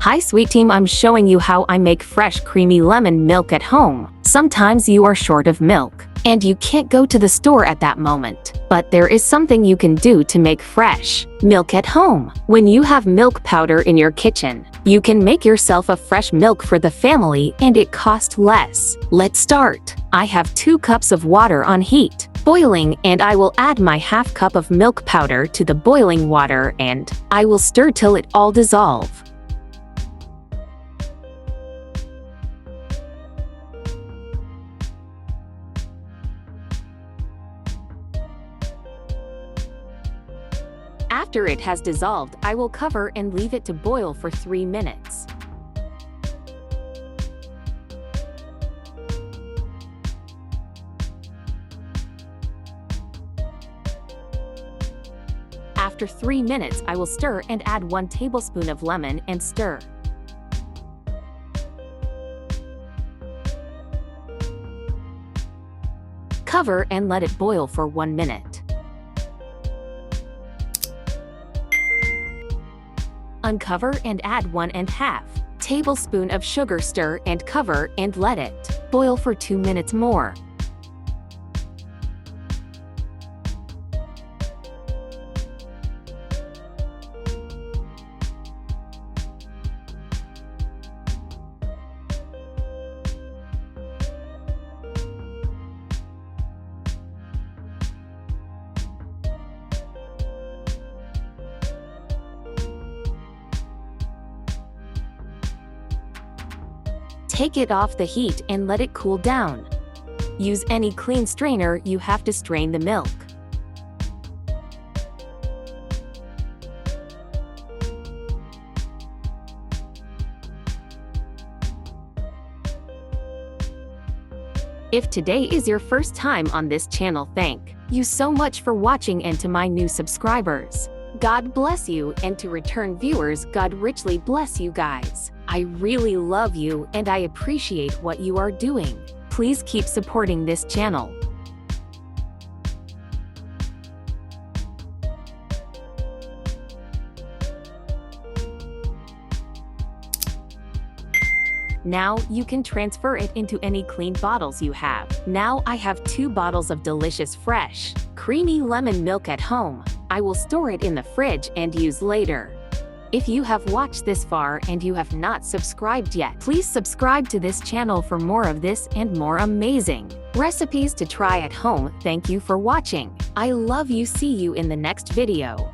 Hi Sweet Team, I'm showing you how I make fresh creamy lemon milk at home. Sometimes you are short of milk, and you can't go to the store at that moment. But there is something you can do to make fresh milk at home. When you have milk powder in your kitchen, you can make yourself a fresh milk for the family and it costs less. Let's start. I have 2 cups of water on heat, boiling, and I will add my ½ cup of milk powder to the boiling water and I will stir till it all dissolve. After it has dissolved, I will cover and leave it to boil for 3 minutes. After 3 minutes, I will stir and add 1 tablespoon of lemon and stir. Cover and let it boil for 1 minute. Uncover and add 1½ tablespoon of sugar, stir and cover and let it boil for 2 minutes more. Take it off the heat and let it cool down. Use any clean strainer, you have to strain the milk. If today is your first time on this channel, thank you so much for watching, and to my new subscribers, God bless you, and to return viewers, God richly bless you guys. I really love you and I appreciate what you are doing. Please keep supporting this channel. Now you can transfer it into any clean bottles you have. Now I have 2 bottles of delicious fresh, creamy lemon milk at home. I will store it in the fridge and use later. If you have watched this far and you have not subscribed yet, please subscribe to this channel for more of this and more amazing recipes to try at home. Thank you for watching. I love you. See you in the next video.